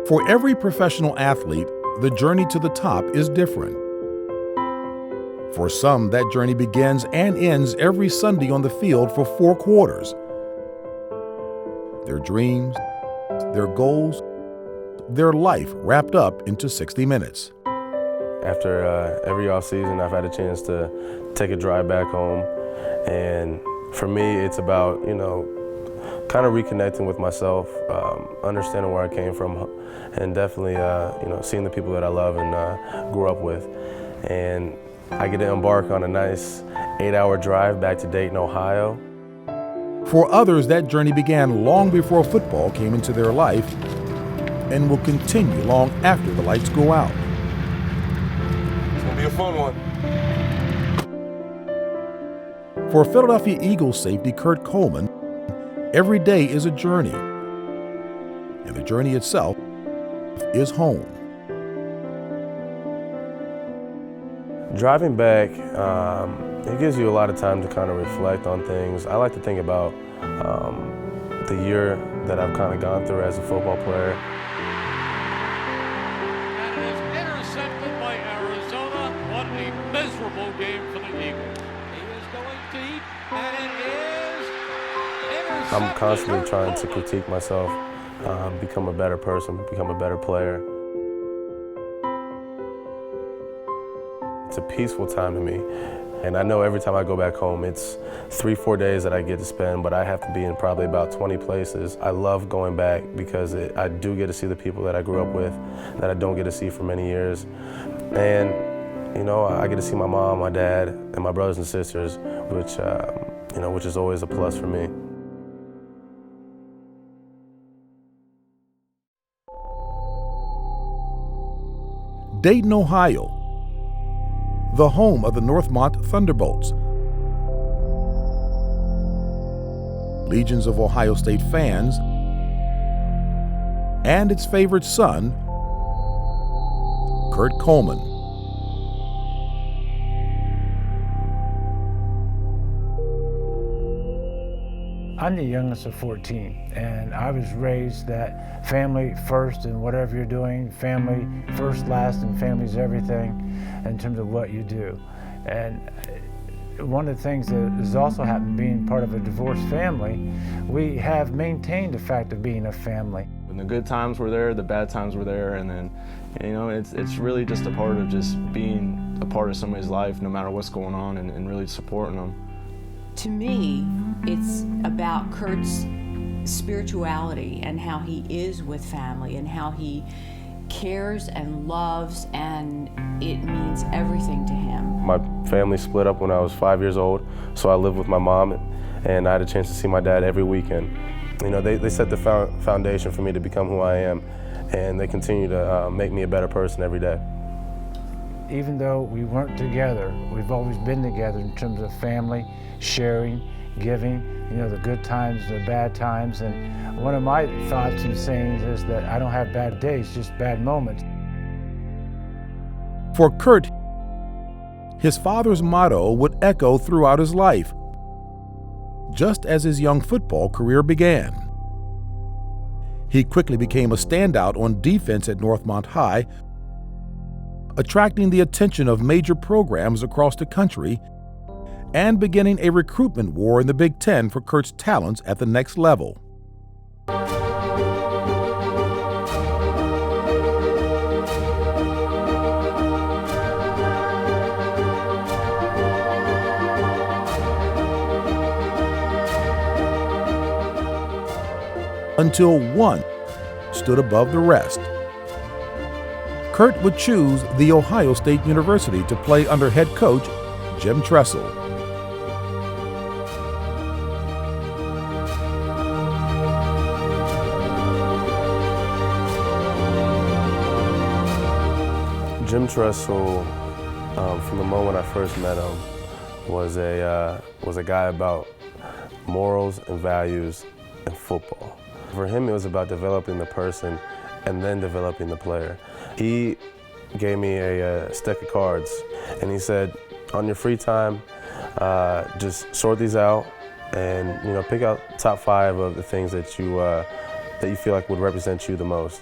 For every professional athlete, the journey to the top is different. For some, that journey begins and ends every Sunday on the field for 4 quarters. Their dreams, their goals, their life wrapped up into 60 minutes. After every offseason, I've had a chance to take a drive back home. And for me, it's about, kind of reconnecting with myself, understanding where I came from, and definitely, seeing the people that I love and grew up with. And I get to embark on a nice 8-hour drive back to Dayton, Ohio. For others, that journey began long before football came into their life and will continue long after the lights go out. It's gonna be a fun one. For Philadelphia Eagles safety Kurt Coleman, every day is a journey, and the journey itself is home. Driving back, it gives you a lot of time to kind of reflect on things. I like to think about the year that I've kind of gone through as a football player. And it is intercepted by Arizona. What a miserable game for the Eagles. He is going deep, and it is intercepted. I'm constantly trying to critique myself, become a better person, become a better player. It's a peaceful time to me. And I know every time I go back home, it's 3-4 days that I get to spend, but I have to be in probably about 20 places. I love going back because I do get to see the people that I grew up with that I don't get to see for many years. And, I get to see my mom, my dad, and my brothers and sisters, which is always a plus for me. Dayton, Ohio, the home of the Northmont Thunderbolts. Legions of Ohio State fans, and its favorite son, Kurt Coleman. I'm the youngest of 14, and I was raised that family first in whatever you're doing, family first, last, and family's everything in terms of what you do. And one of the things that has also happened being part of a divorced family, we have maintained the fact of being a family. When the good times were there, the bad times were there, and then, it's really just a part of just being a part of somebody's life, no matter what's going on, and really supporting them. To me, it's about Kurt's spirituality and how he is with family and how he cares and loves, and it means everything to him. My family split up when I was 5 years old, so I lived with my mom, and I had a chance to see my dad every weekend. They set the foundation for me to become who I am, and they continue to make me a better person every day. Even though we weren't together, we've always been together in terms of family, sharing, giving, the good times, the bad times. And one of my thoughts and sayings is that I don't have bad days, just bad moments. For Kurt, his father's motto would echo throughout his life, just as his young football career began. He quickly became a standout on defense at Northmont High, attracting the attention of major programs across the country and beginning a recruitment war in the Big Ten for Kurt's talents at the next level. Until one stood above the rest. Kurt would choose The Ohio State University to play under head coach Jim Tressel. Jim Tressel, from the moment I first met him, was a guy about morals and values in football. For him, it was about developing the person and then developing the player. He gave me a stack of cards, and he said, on your free time, just sort these out and pick out top 5 of the things that you feel like would represent you the most.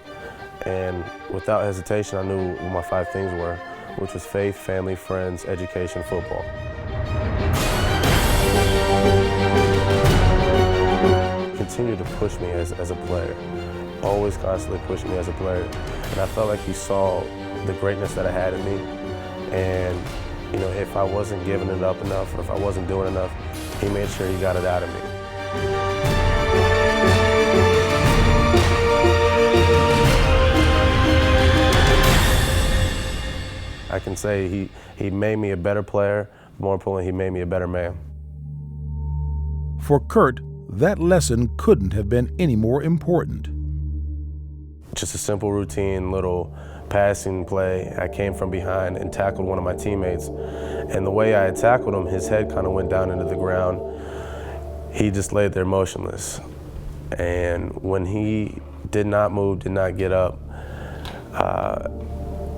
And without hesitation, I knew what my 5 things were, which was faith, family, friends, education, football. He continued to push me as a player, always constantly pushing me as a player. And I felt like he saw the greatness that I had in me. And you know, if I wasn't giving it up enough, or if I wasn't doing enough, he made sure he got it out of me. I can say he made me a better player. More importantly, he made me a better man. For Kurt, that lesson couldn't have been any more important. Just a simple routine, little passing play. I came from behind and tackled one of my teammates. And the way I had tackled him, his head kind of went down into the ground. He just laid there motionless. And when he did not move, did not get up,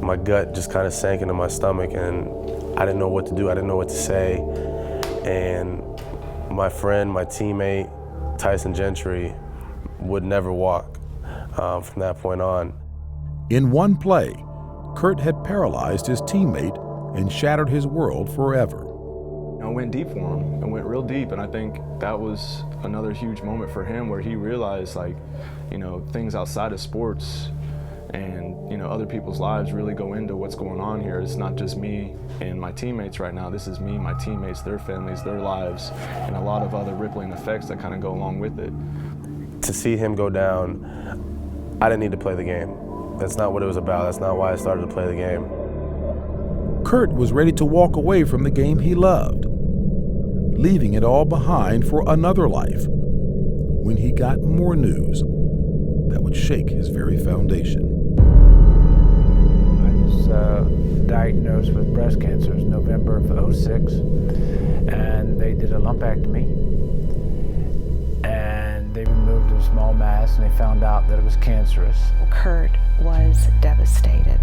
my gut just kind of sank into my stomach, and I didn't know what to do. I didn't know what to say. And my friend, my teammate, Tyson Gentry, would never walk from that point on. In one play, Kurt had paralyzed his teammate and shattered his world forever. I went deep for him. I went real deep, and I think that was another huge moment for him where he realized, like, you know, things outside of sports and, you know, other people's lives really go into what's going on here. It's not just me and my teammates right now. This is me, my teammates, their families, their lives, and a lot of other rippling effects that kind of go along with it. To see him go down, I didn't need to play the game. That's not what it was about. That's not why I started to play the game. Kurt was ready to walk away from the game he loved, leaving it all behind for another life, when he got more news that would shake his very foundation. I was diagnosed with breast cancer in November of '06, and they did a lumpectomy, and they removed a small mass, and they found out that it was cancerous. Kurt was devastated.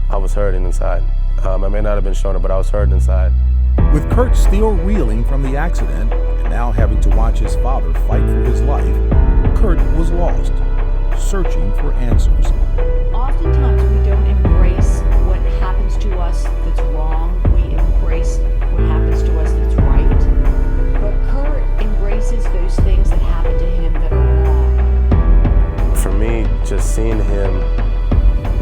I was hurting inside. I may not have been showing it, but I was hurting inside. With Kurt still reeling from the accident and now having to watch his father fight for his life, Kurt was lost, searching for answers. Oftentimes we don't embrace what happens to us that's wrong. We embrace what happens to us that's right. But Kurt embraces those things that happen to him that are wrong. For me, just seeing him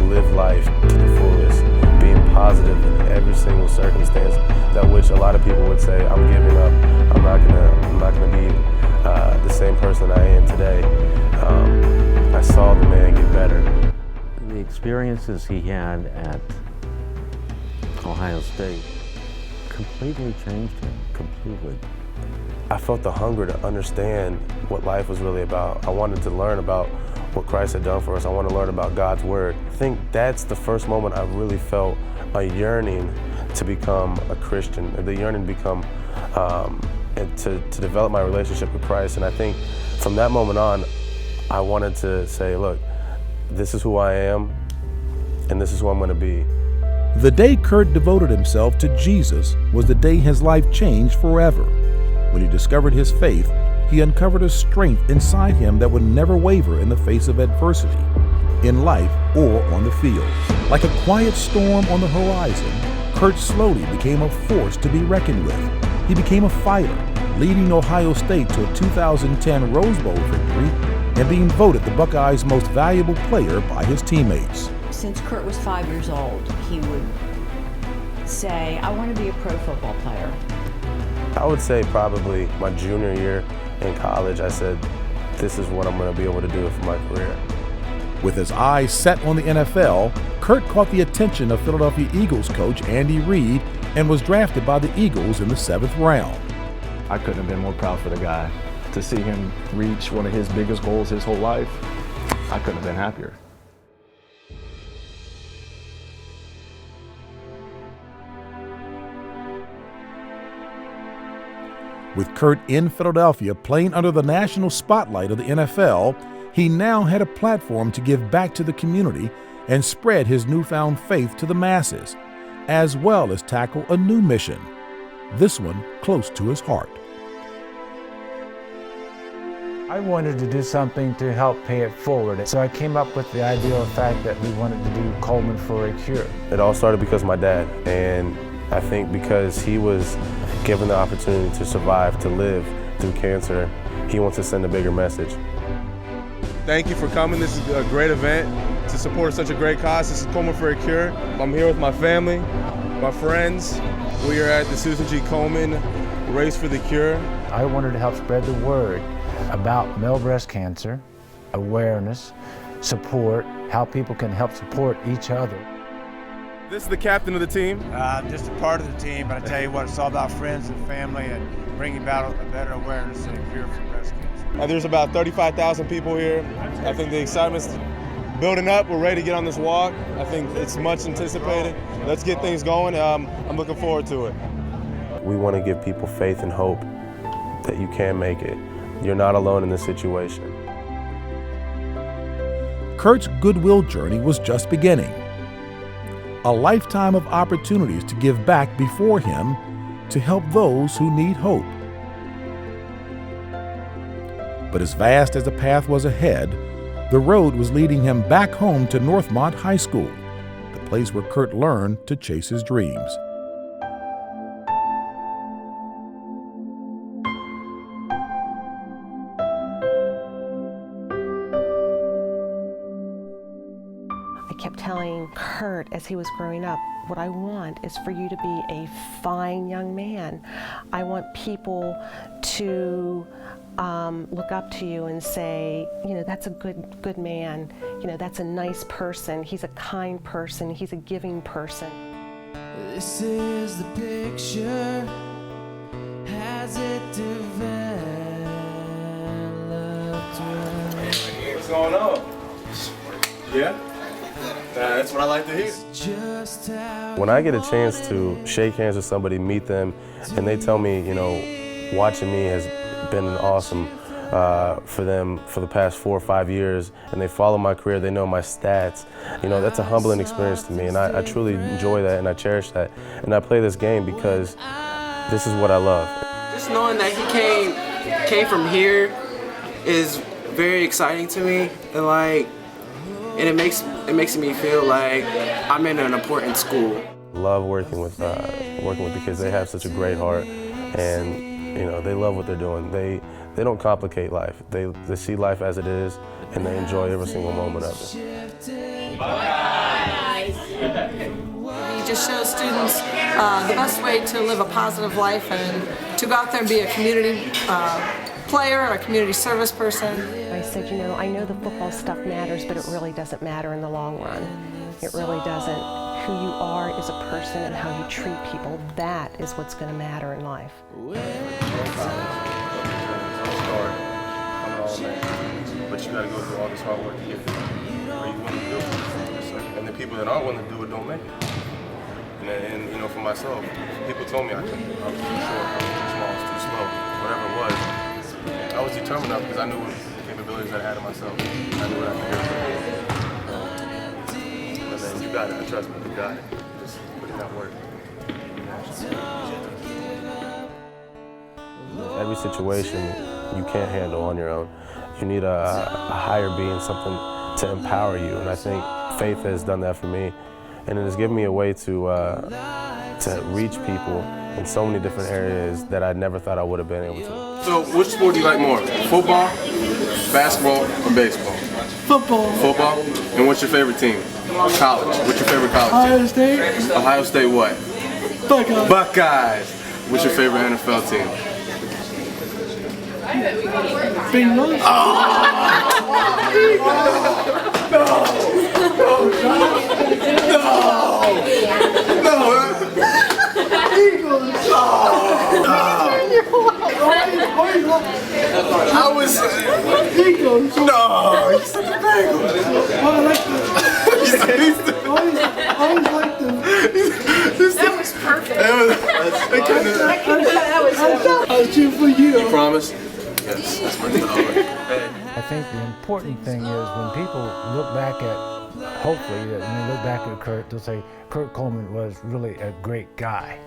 live life to the fullest, being positive in every single circumstance, that which a lot of people would say, I'm giving up, I'm not gonna be the same person I am today. I saw the man get better. The experiences he had at Ohio State completely changed him, completely. I felt the hunger to understand what life was really about. I wanted to learn about what Christ had done for us. I want to learn about God's word. I think that's the first moment I really felt a yearning to become a Christian, the yearning to become, and to develop my relationship with Christ. And I think from that moment on, I wanted to say, look, this is who I am, and this is who I'm going to be. The day Kurt devoted himself to Jesus was the day his life changed forever. When he discovered his faith, he uncovered a strength inside him that would never waver in the face of adversity, in life or on the field. Like a quiet storm on the horizon, Kurt slowly became a force to be reckoned with. He became a fighter, leading Ohio State to a 2010 Rose Bowl victory and being voted the Buckeyes' most valuable player by his teammates. Since Kurt was 5 years old, he would say, I want to be a pro football player. I would say probably my junior year in college, I said, this is what I'm going to be able to do for my career. With his eyes set on the NFL, Kurt caught the attention of Philadelphia Eagles coach Andy Reid and was drafted by the Eagles in the 7th round. I couldn't have been more proud for the guy. To see him reach one of his biggest goals his whole life, I couldn't have been happier. With Kurt in Philadelphia playing under the national spotlight of the NFL, he now had a platform to give back to the community and spread his newfound faith to the masses, as well as tackle a new mission, this one close to his heart. I wanted to do something to help pay it forward. So I came up with the ideal fact that we wanted to do Coleman for a Cure. It all started because of my dad, and I think because he was given the opportunity to survive, to live through cancer, he wants to send a bigger message. Thank you for coming. This is a great event to support such a great cause. This is Coleman for a Cure. I'm here with my family, my friends. We are at the Susan G. Coleman Race for the Cure. I wanted to help spread the word about male breast cancer, awareness, support, how people can help support each other. This is the captain of the team. I'm just a part of the team, but I tell you what, it's all about friends and family and bringing about a better awareness and a cure for breast cancer. There's about 35,000 people here. I think the excitement's building up. We're ready to get on this walk. I think it's much anticipated. Let's get things going. I'm looking forward to it. We want to give people faith and hope that you can make it. You're not alone in this situation. Kurt's goodwill journey was just beginning. A lifetime of opportunities to give back before him to help those who need hope. But as vast as the path was ahead, the road was leading him back home to Northmont High School, the place where Kurt learned to chase his dreams. I kept telling Kurt as he was growing up, what I want is for you to be a fine young man. I want people to look up to you and say, you know, that's a good man. You know, that's a nice person. He's a kind person. He's a giving person. This is the picture. Has it developed right? What's going on? Yeah? That's what I like to hear. When I get a chance to shake hands with somebody, meet them, and they tell me, you know, watching me has been awesome for them for the past 4 or 5 years, and they follow my career, they know my stats, you know, that's a humbling experience to me, and I truly enjoy that and I cherish that. And I play this game because this is what I love. Just knowing that he came from here is very exciting to me, and it makes me feel like I'm in an important school. Love working with the kids. They have such a great heart, and you know, they love what they're doing. They don't complicate life. They see life as it is, and they enjoy every single moment of it. He just shows students the best way to live a positive life and to go out there and be a community player, a community service person. I said, you know, I know the football stuff matters, but it really doesn't matter in the long run. It really doesn't. Who you are as a person and how you treat people, that is what's going to matter in life. But you got to go through all this hard work to get where you want to do it. And the people that aren't willing to do it don't make it. And you know, for myself, people told me I was too short, I was too small, I was too slow, whatever it was. I was determined enough because I knew what capabilities I had in myself. I knew what I could do. But then you got it, trust me, you got it. Just put in that work. Every situation you can't handle on your own. You need a higher being, something to empower you, and I think faith has done that for me, and it has given me a way to reach people in so many different areas that I never thought I would have been able to. So, which sport do you like more? Football, basketball, or baseball? Football. Football? And what's your favorite team? College. What's your favorite college Ohio team? State. Ohio State what? Buckeyes. Buckeyes. What's your favorite NFL team? Bengals. I was. Eagles. No, you said the Bengals. I like them. I always like them. That was perfect. I was cheering for you. You promise? Yes, that's pretty good. I think the important thing is when people look back at, hopefully, that when they look back at Kurt, they'll say, Kurt Coleman was really a great guy.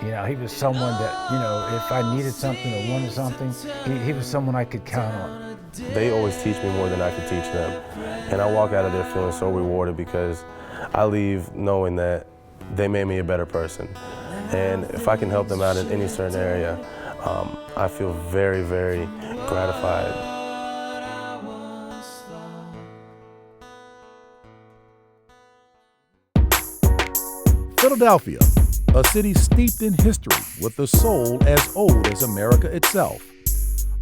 You know, he was someone that, you know, if I needed something or wanted something, he was someone I could count on. They always teach me more than I can teach them. And I walk out of there feeling so rewarded because I leave knowing that they made me a better person. And if I can help them out in any certain area, I feel very, very gratified. Philadelphia, a city steeped in history with a soul as old as America itself.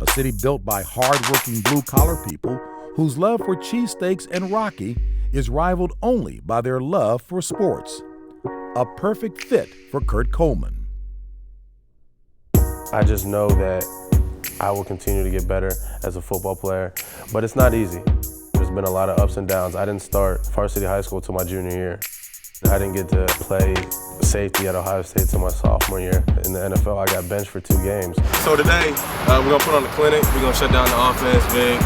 A city built by hard-working blue-collar people whose love for cheesesteaks and Rocky is rivaled only by their love for sports. A perfect fit for Kurt Coleman. I just know that I will continue to get better as a football player, but it's not easy. There's been a lot of ups and downs. I didn't start varsity high school till my junior year. I didn't get to play safety at Ohio State till my sophomore year. In the NFL, I got benched for 2 games. So today, we're gonna put on a clinic. We're gonna shut down the offense, Vic,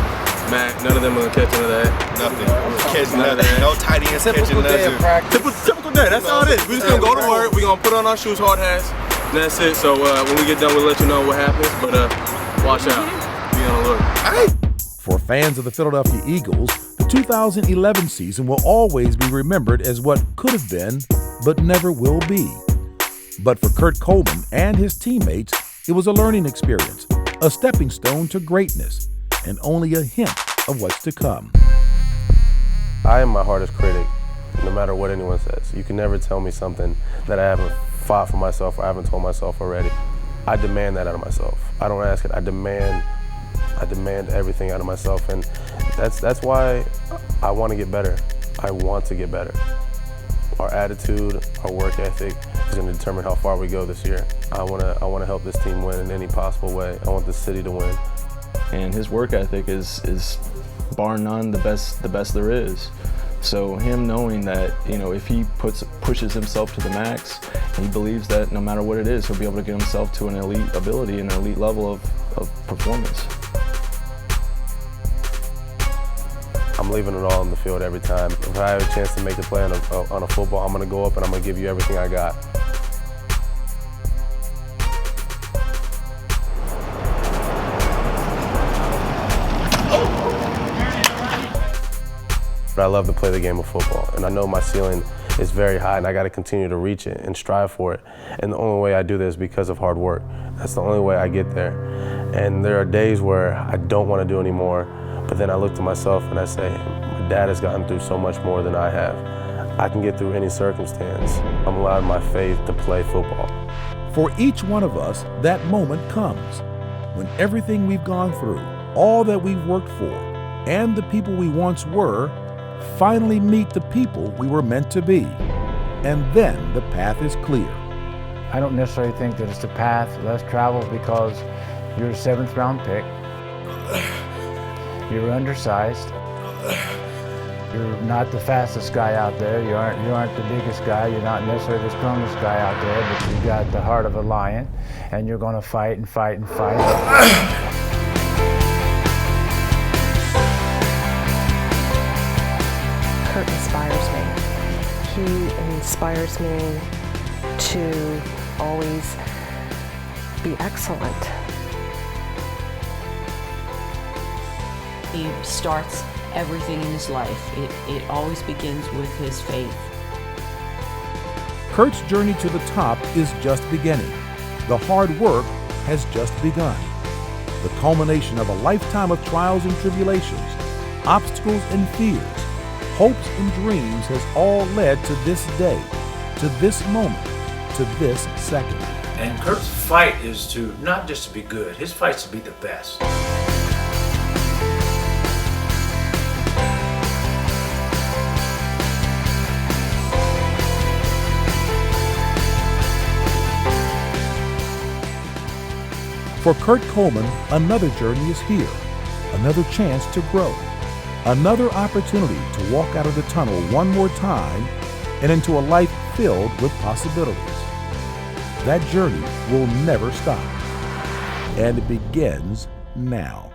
Mac. None of them are gonna catch none of that. Nothing. Catching nothing. No tight ends catching nothing. Typical day. That's all it is. We're just gonna go to work. We're gonna put on our shoes, hard hats, and that's it. So when we get done, we'll let you know what happens. But watch out. Be on alert. Hey. For fans of the Philadelphia Eagles, the 2011 season will always be remembered as what could have been, but never will be. But for Kurt Coleman and his teammates, it was a learning experience, a stepping stone to greatness, and only a hint of what's to come. I am my hardest critic, no matter what anyone says. You can never tell me something that I haven't fought for myself or I haven't told myself already. I demand that out of myself. I don't ask it, I demand everything out of myself, and that's why I want to get better. I want to get better. Our attitude, our work ethic is going to determine how far we go this year. I want to help this team win in any possible way. I want the city to win. And his work ethic is bar none the best there is. So him knowing that, you know, if he pushes himself to the max, he believes that no matter what it is, he'll be able to get himself to an elite ability and an elite level of performance. I'm leaving it all on the field every time. If I have a chance to make a play on a football, I'm going to go up and I'm going to give you everything I got. But I love to play the game of football, and I know my ceiling is very high, and I got to continue to reach it and strive for it. And the only way I do this is because of hard work. That's the only way I get there. And there are days where I don't want to do anymore, but then I look to myself and I say, my dad has gotten through so much more than I have. I can get through any circumstance. I'm allowing my faith to play football. For each one of us, that moment comes when everything we've gone through, all that we've worked for, and the people we once were, finally meet the people we were meant to be. And then the path is clear. I don't necessarily think that it's the path less traveled because you're a 7th round pick. You're undersized. You're not the fastest guy out there. You aren't the biggest guy. You're not necessarily the strongest guy out there, but you got the heart of a lion, and you're going to fight and fight and fight. Kurt inspires me. He inspires me to always be excellent. He starts everything in his life. It always begins with his faith. Kurt's journey to the top is just beginning. The hard work has just begun. The culmination of a lifetime of trials and tribulations, obstacles and fears, hopes and dreams has all led to this day, to this moment, to this second. And Kurt's fight is to not just to be good, his fight's to be the best. For Kurt Coleman, another journey is here, another chance to grow, another opportunity to walk out of the tunnel one more time and into a life filled with possibilities. That journey will never stop, and it begins now.